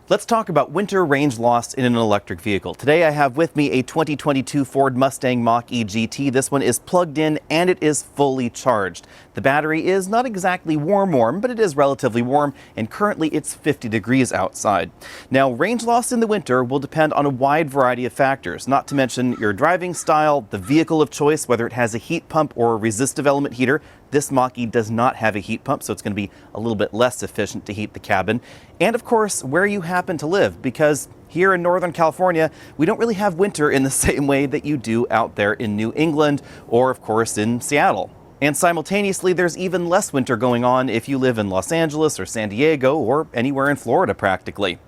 Let's talk about winter range loss in an electric vehicle. Today I have with me a 2022 Ford Mustang Mach-E GT. This one is plugged in and it is fully charged. The battery is not exactly warm, but it is relatively warm, and currently it's 50 degrees outside. Now, range loss in the winter will depend on a wide variety of factors, not to mention your driving style, the vehicle of choice, whether it has a heat pump or a resistive element heater. This Mach-E does not have a heat pump, so it's going to be a little bit less efficient to heat the cabin. And of course, where you happen to live, because here in Northern California, we don't really have winter in the same way that you do out there in New England or, of course, in Seattle. And simultaneously, there's even less winter going on if you live in Los Angeles or San Diego or anywhere in Florida practically.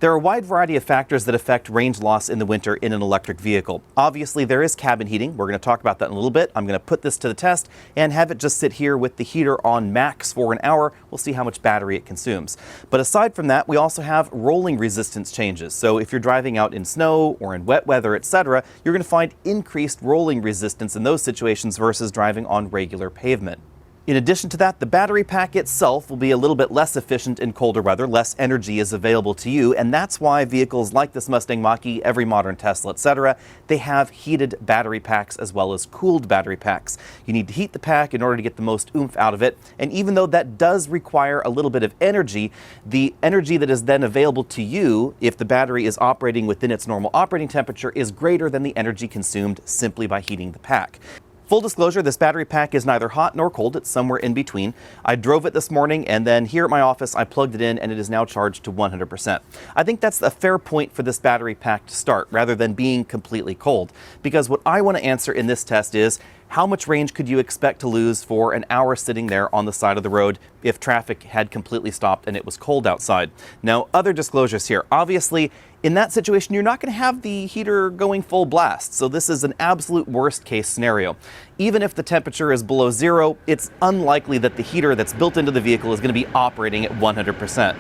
There are a wide variety of factors that affect range loss in the winter in an electric vehicle. Obviously, there is cabin heating. We're going to talk about that in a little bit. I'm going to put this to the test and have it just sit here with the heater on max for an hour. We'll see how much battery it consumes. But aside from that, we also have rolling resistance changes. So if you're driving out in snow or in wet weather, etc., you're going to find increased rolling resistance in those situations versus driving on regular pavement. In addition to that, the battery pack itself will be a little bit less efficient in colder weather. Less energy is available to you, and that's why vehicles like this Mustang Mach-E, every modern Tesla, etc., they have heated battery packs as well as cooled battery packs. You need to heat the pack in order to get the most oomph out of it, and even though that does require a little bit of energy, the energy that is then available to you, if the battery is operating within its normal operating temperature, is greater than the energy consumed simply by heating the pack. Full disclosure, this battery pack is neither hot nor cold. It's somewhere in between. I drove it this morning, and then here at my office, I plugged it in, and it is now charged to 100%. I think that's a fair point for this battery pack to start, rather than being completely cold. Because what I want to answer in this test is, how much range could you expect to lose for an hour sitting there on the side of the road if traffic had completely stopped and it was cold outside? Now, other disclosures here. Obviously, in that situation, you're not going to have the heater going full blast, so this is an absolute worst case scenario. Even if the temperature is below zero, it's unlikely that the heater that's built into the vehicle is going to be operating at 100%.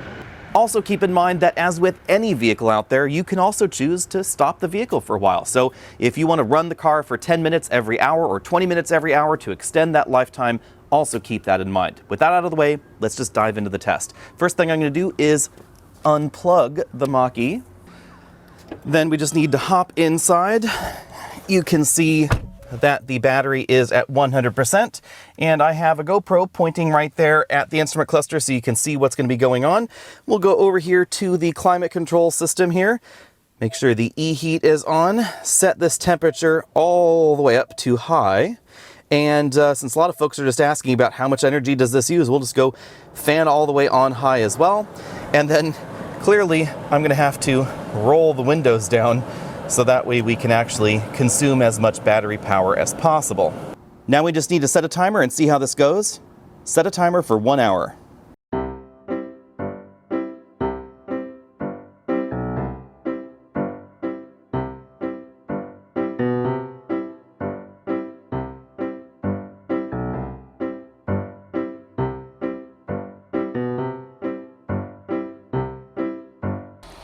Also keep in mind that as with any vehicle out there, you can also choose to stop the vehicle for a while. So if you want to run the car for 10 minutes every hour or 20 minutes every hour to extend that lifetime, also keep that in mind. With that out of the way, let's just dive into the test. First thing I'm going to do is unplug the Mach-E. Then we just need to hop inside. You can see that the battery is at 100%, and I have a GoPro pointing right there at the instrument cluster so you can see what's going to be going on. We'll go over here to the climate control system here. Make sure the E-heat is on. Set this temperature all the way up to high. And since a lot of folks are just asking about how much energy does this use, we'll just go fan all the way on high as well. And then clearly I'm going to have to roll the windows down so that way we can actually consume as much battery power as possible. Now we just need to set a timer and see how this goes. Set a timer for 1 hour.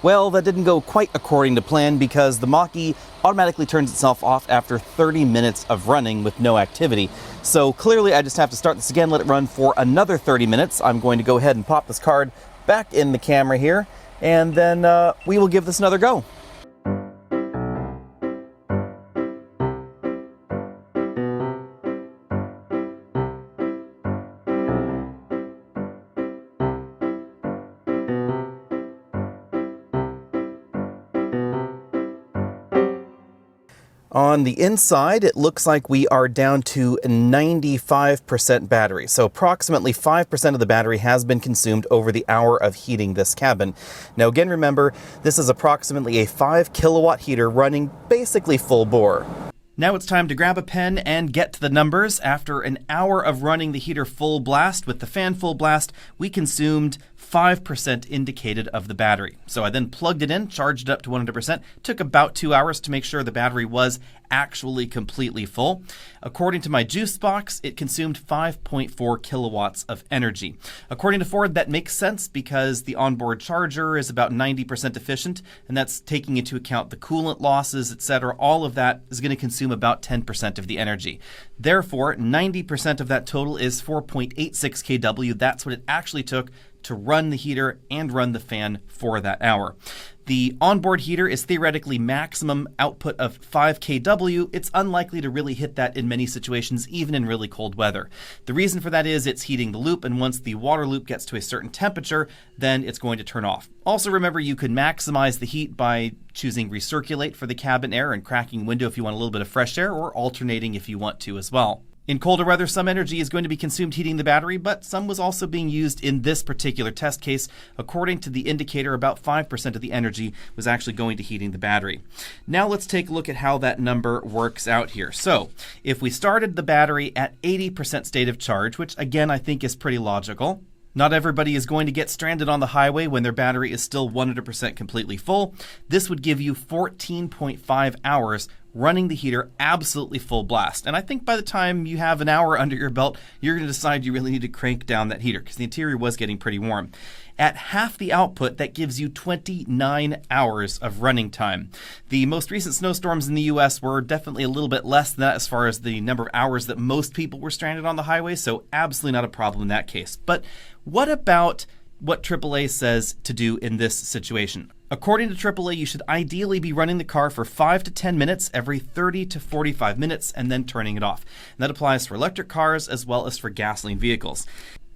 Well, that didn't go quite according to plan because the Mach-E automatically turns itself off after 30 minutes of running with no activity. So clearly I just have to start this again, let it run for another 30 minutes. I'm going to go ahead and pop this card back in the camera here, and then we will give this another go. On the inside, it looks like we are down to 95% battery. So approximately 5% of the battery has been consumed over the hour of heating this cabin. Now again, remember, this is approximately a 5 kilowatt heater running basically full bore. Now it's time to grab a pen and get to the numbers. After an hour of running the heater full blast with the fan full blast, we consumed 5% indicated of the battery. So I then plugged it in, charged it up to 100%. Took about 2 hours to make sure the battery was actually completely full. According to my juice box, it consumed 5.4 kilowatts of energy. According to Ford, that makes sense because the onboard charger is about 90% efficient, and that's taking into account the coolant losses, etc. All of that is going to consume about 10% of the energy. Therefore, 90% of that total is 4.86 kW. That's what it actually took to run the heater and run the fan for that hour. The onboard heater is theoretically maximum output of 5 kW. It's unlikely to really hit that in many situations, even in really cold weather. The reason for that is it's heating the loop, and once the water loop gets to a certain temperature, then it's going to turn off. Also remember, you can maximize the heat by choosing recirculate for the cabin air and cracking window if you want a little bit of fresh air, or alternating if you want to as well. In colder weather, some energy is going to be consumed heating the battery, but some was also being used in this particular test case. According to the indicator, about 5% of the energy was actually going to heating the battery. Now let's take a look at how that number works out here. So if we started the battery at 80% state of charge, which again I think is pretty logical. Not everybody is going to get stranded on the highway when their battery is still 100% completely full. This would give you 14.5 hours running the heater absolutely full blast. And I think by the time you have an hour under your belt, you're going to decide you really need to crank down that heater because the interior was getting pretty warm. At half the output, that gives you 29 hours of running time. The most recent snowstorms in the U.S. were definitely a little bit less than that as far as the number of hours that most people were stranded on the highway, so absolutely not a problem in that case. But what about what AAA says to do in this situation? According to AAA, you should ideally be running the car for 5 to 10 minutes every 30 to 45 minutes and then turning it off. And that applies for electric cars as well as for gasoline vehicles.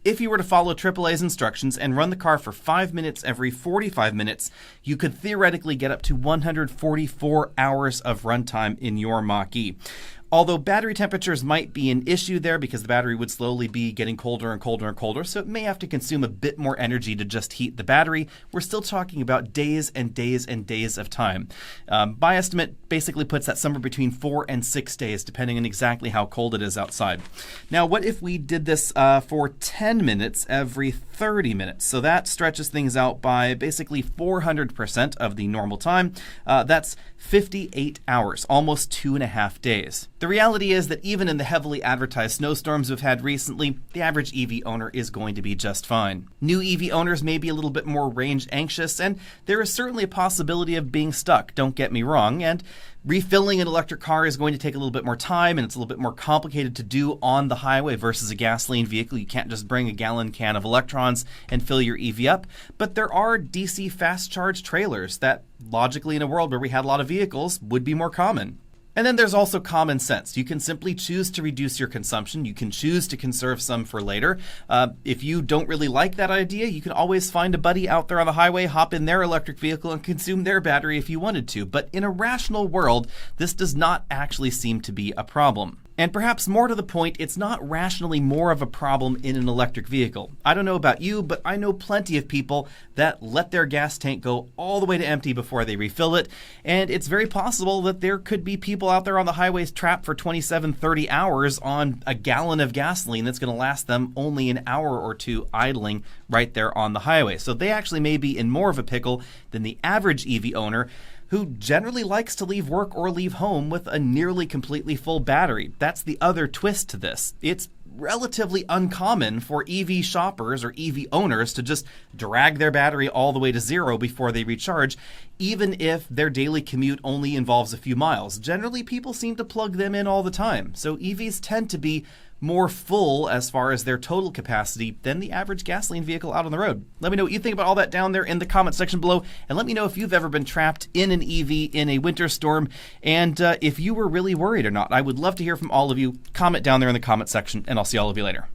If you were to follow AAA's instructions and run the car for 5 minutes every 45 minutes, you could theoretically get up to 144 hours of runtime in your Mach-E. Although battery temperatures might be an issue there because the battery would slowly be getting colder and colder and colder, so it may have to consume a bit more energy to just heat the battery. We're still talking about days and days and days of time. My estimate basically puts that somewhere between 4 and 6 days, depending on exactly how cold it is outside. Now, what if we did this for 10 minutes every 30 minutes? So that stretches things out by basically 400% of the normal time. That's 58 hours, almost 2.5 days. The reality is that even in the heavily advertised snowstorms we've had recently, the average EV owner is going to be just fine. New EV owners may be a little bit more range anxious, and there is certainly a possibility of being stuck, don't get me wrong, and refilling an electric car is going to take a little bit more time, and it's a little bit more complicated to do on the highway versus a gasoline vehicle. You can't just bring a gallon can of electrons and fill your EV up. But there are DC fast charge trailers that, logically in a world where we had a lot of vehicles, would be more common. And then there's also common sense. You can simply choose to reduce your consumption. You can choose to conserve some for later. If you don't really like that idea, you can always find a buddy out there on the highway, hop in their electric vehicle and consume their battery if you wanted to. But in a rational world, this does not actually seem to be a problem. And perhaps more to the point, it's not rationally more of a problem in an electric vehicle. I don't know about you, but I know plenty of people that let their gas tank go all the way to empty before they refill it. And it's very possible that there could be people out there on the highways trapped for 27, 30 hours on a gallon of gasoline that's going to last them only an hour or two idling right there on the highway. So they actually may be in more of a pickle than the average EV owner, who generally likes to leave work or leave home with a nearly completely full battery. That's the other twist to this. It's relatively uncommon for EV shoppers or EV owners to just drag their battery all the way to zero before they recharge, even if their daily commute only involves a few miles. Generally, people seem to plug them in all the time. So EVs tend to be more full as far as their total capacity than the average gasoline vehicle out on the road. Let me know what you think about all that down there in the comment section below, and let me know if you've ever been trapped in an EV in a winter storm, and if you were really worried or not. I would love to hear from all of you. Comment down there in the comment section, and I'll see all of you later.